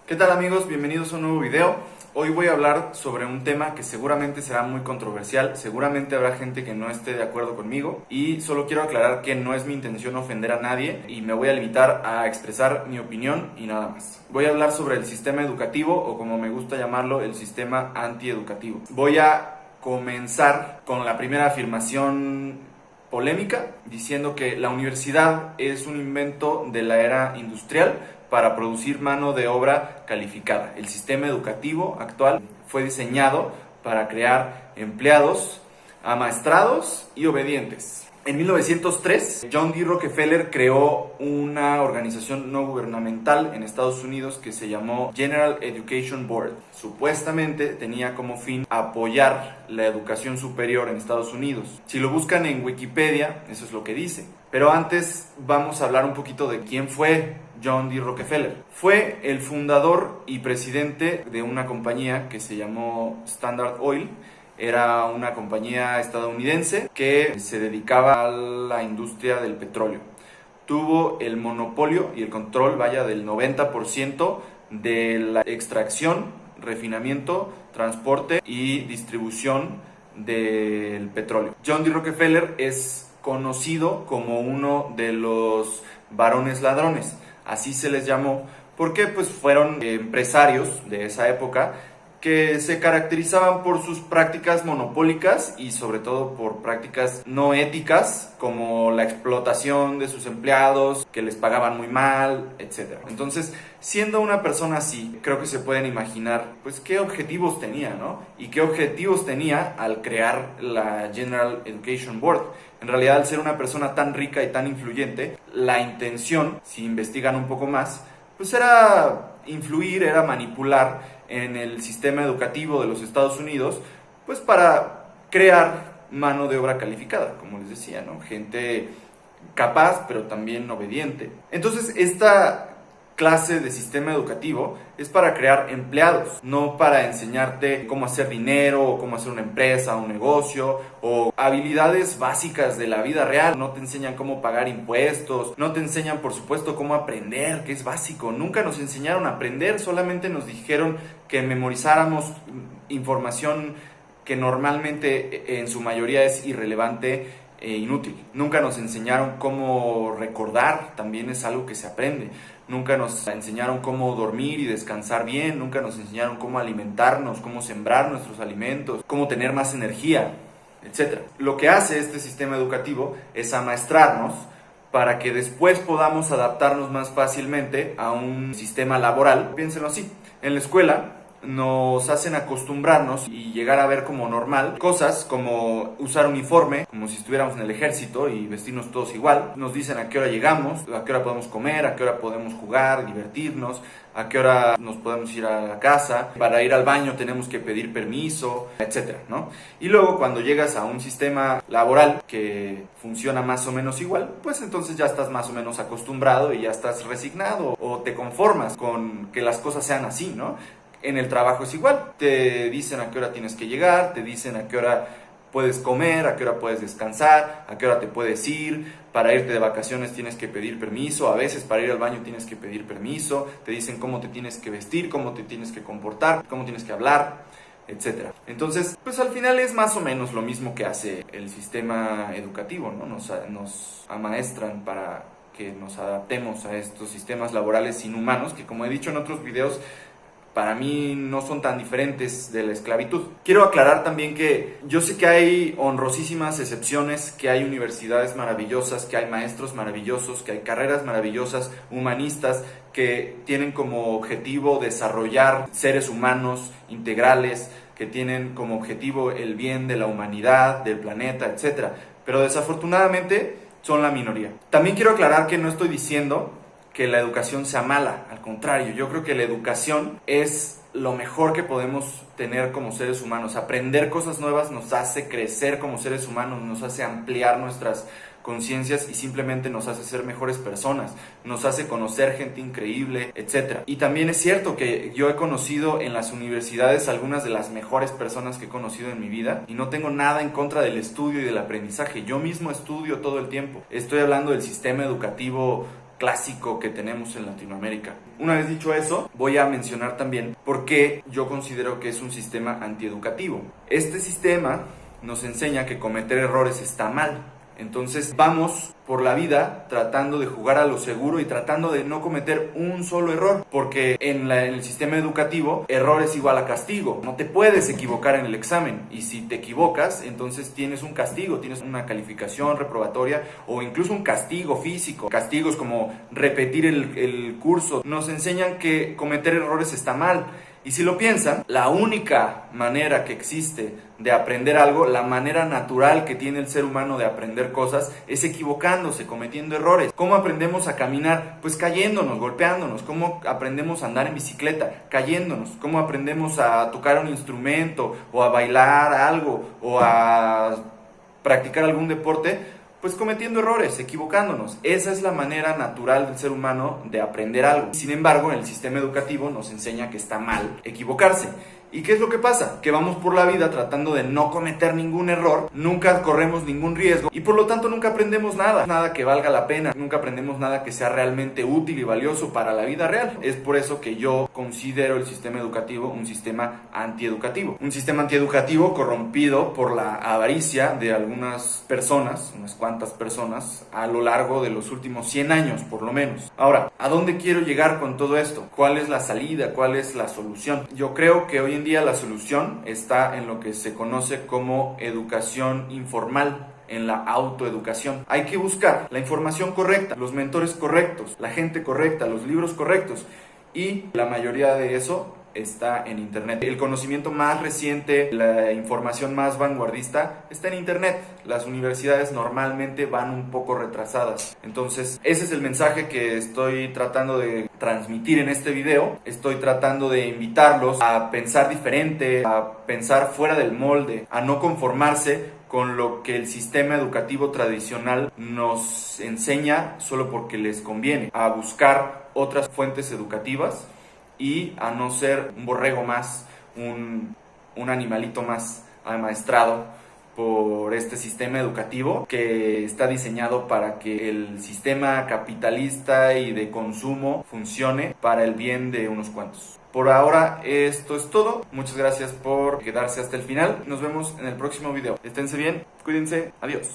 ¿Qué tal amigos? Bienvenidos a un nuevo video. Hoy voy a hablar sobre un tema que seguramente será muy controversial, seguramente habrá gente que no esté de acuerdo conmigo y solo quiero aclarar que no es mi intención ofender a nadie y me voy a limitar a expresar mi opinión y nada más. Voy a hablar sobre el sistema educativo o como me gusta llamarlo, el sistema antieducativo. Voy a comenzar con la primera afirmación polémica diciendo que la universidad es un invento de la era industrial para producir mano de obra calificada. El sistema educativo actual fue diseñado para crear empleados amaestrados y obedientes. En 1903, John D. Rockefeller creó una organización no gubernamental en Estados Unidos que se llamó General Education Board. Supuestamente tenía como fin apoyar la educación superior en Estados Unidos. Si lo buscan en Wikipedia, eso es lo que dice. Pero antes vamos a hablar un poquito de quién fue John D. Rockefeller. Fue el fundador y presidente de una compañía que se llamó Standard Oil. Era una compañía estadounidense que se dedicaba a la industria del petróleo. Tuvo el monopolio y el control, del 90% de la extracción, refinamiento, transporte y distribución del petróleo. John D. Rockefeller es conocido como uno de los varones ladrones, así se les llamó, porque fueron empresarios de esa época que se caracterizaban por sus prácticas monopólicas y sobre todo por prácticas no éticas como la explotación de sus empleados, que les pagaban muy mal, etc. Entonces, siendo una persona así, creo que se pueden imaginar qué objetivos tenía, ¿no? Y qué objetivos tenía al crear la General Education Board. En realidad, al ser una persona tan rica y tan influyente, la intención, si investigan un poco más, era influir, era manipular en el sistema educativo de los Estados Unidos, para crear mano de obra calificada, como les decía, ¿no? Gente capaz, pero también obediente. Entonces, esta clase de sistema educativo es para crear empleados, no para enseñarte cómo hacer dinero o cómo hacer una empresa, un negocio o habilidades básicas de la vida real. No te enseñan cómo pagar impuestos, no te enseñan por supuesto cómo aprender, que es básico. Nunca nos enseñaron a aprender, solamente nos dijeron que memorizáramos información que normalmente en su mayoría es irrelevante e inútil. Nunca nos enseñaron cómo recordar, también es algo que se aprende. Nunca nos enseñaron cómo dormir y descansar bien, nunca nos enseñaron cómo alimentarnos, cómo sembrar nuestros alimentos, cómo tener más energía, etc. Lo que hace este sistema educativo es amaestrarnos para que después podamos adaptarnos más fácilmente a un sistema laboral. Piénsenlo así, en la escuela nos hacen acostumbrarnos y llegar a ver como normal cosas como usar uniforme, como si estuviéramos en el ejército y vestirnos todos igual. Nos dicen a qué hora llegamos, a qué hora podemos comer, a qué hora podemos jugar, divertirnos, a qué hora nos podemos ir a la casa. Para ir al baño tenemos que pedir permiso, etcétera, ¿no? Y luego cuando llegas a un sistema laboral que funciona más o menos igual, entonces ya estás más o menos acostumbrado y ya estás resignado o te conformas con que las cosas sean así, ¿no? En el trabajo es igual, te dicen a qué hora tienes que llegar, te dicen a qué hora puedes comer, a qué hora puedes descansar, a qué hora te puedes ir. Para irte de vacaciones tienes que pedir permiso, a veces para ir al baño tienes que pedir permiso, te dicen cómo te tienes que vestir, cómo te tienes que comportar, cómo tienes que hablar, etc. Entonces, al final es más o menos lo mismo que hace el sistema educativo, ¿no? Nos amaestran para que nos adaptemos a estos sistemas laborales inhumanos que, como he dicho en otros videos, para mí no son tan diferentes de la esclavitud. Quiero aclarar también que yo sé que hay honrosísimas excepciones, que hay universidades maravillosas, que hay maestros maravillosos, que hay carreras maravillosas, humanistas, que tienen como objetivo desarrollar seres humanos integrales, que tienen como objetivo el bien de la humanidad, del planeta, etc. Pero desafortunadamente son la minoría. También quiero aclarar que no estoy diciendo que la educación sea mala, al contrario, yo creo que la educación es lo mejor que podemos tener como seres humanos. Aprender cosas nuevas nos hace crecer como seres humanos, nos hace ampliar nuestras conciencias y simplemente nos hace ser mejores personas, nos hace conocer gente increíble, etc. Y también es cierto que yo he conocido en las universidades algunas de las mejores personas que he conocido en mi vida y no tengo nada en contra del estudio y del aprendizaje. Yo mismo estudio todo el tiempo. Estoy hablando del sistema educativo clásico que tenemos en Latinoamérica. Una vez dicho eso, voy a mencionar también por qué yo considero que es un sistema antieducativo. Este sistema nos enseña que cometer errores está mal. Entonces vamos por la vida tratando de jugar a lo seguro y tratando de no cometer un solo error, porque en el sistema educativo error es igual a castigo. No te puedes equivocar en el examen, y si te equivocas entonces tienes un castigo, tienes una calificación reprobatoria o incluso un castigo físico. Castigos como repetir el curso nos enseñan que cometer errores está mal. Y si lo piensan, la única manera que existe de aprender algo, la manera natural que tiene el ser humano de aprender cosas, es equivocándose, cometiendo errores. ¿Cómo aprendemos a caminar? Pues cayéndonos, golpeándonos. ¿Cómo aprendemos a andar en bicicleta? Cayéndonos. ¿Cómo aprendemos a tocar un instrumento o a bailar algo o a practicar algún deporte? Pues cometiendo errores, equivocándonos. Esa es la manera natural del ser humano de aprender algo. Sin embargo, en el sistema educativo nos enseña que está mal equivocarse. ¿Y qué es lo que pasa? Que vamos por la vida tratando de no cometer ningún error, nunca corremos ningún riesgo y por lo tanto nunca aprendemos nada que valga la pena, nunca aprendemos nada que sea realmente útil y valioso para la vida real. Es por eso que yo considero el sistema educativo un sistema antieducativo. Un sistema antieducativo corrompido por la avaricia de algunas personas, unas cuantas personas, a lo largo de los últimos 100 años por lo menos. Ahora, ¿a dónde quiero llegar con todo esto? ¿Cuál es la salida? ¿Cuál es la solución? Yo creo que hoy en día la solución está en lo que se conoce como educación informal, en la autoeducación. Hay que buscar la información correcta, los mentores correctos, la gente correcta, los libros correctos, y la mayoría de eso está en internet. El conocimiento más reciente, la información más vanguardista está en internet. Las universidades normalmente van un poco retrasadas. Entonces, ese es el mensaje que estoy tratando de transmitir en este video. Estoy tratando de invitarlos a pensar diferente, a pensar fuera del molde, a no conformarse con lo que el sistema educativo tradicional nos enseña solo porque les conviene, a buscar otras fuentes educativas y a no ser un borrego más, un animalito más amaestrado por este sistema educativo que está diseñado para que el sistema capitalista y de consumo funcione para el bien de unos cuantos. Por ahora esto es todo. Muchas gracias por quedarse hasta el final. Nos vemos en el próximo video. Esténse bien, cuídense, adiós.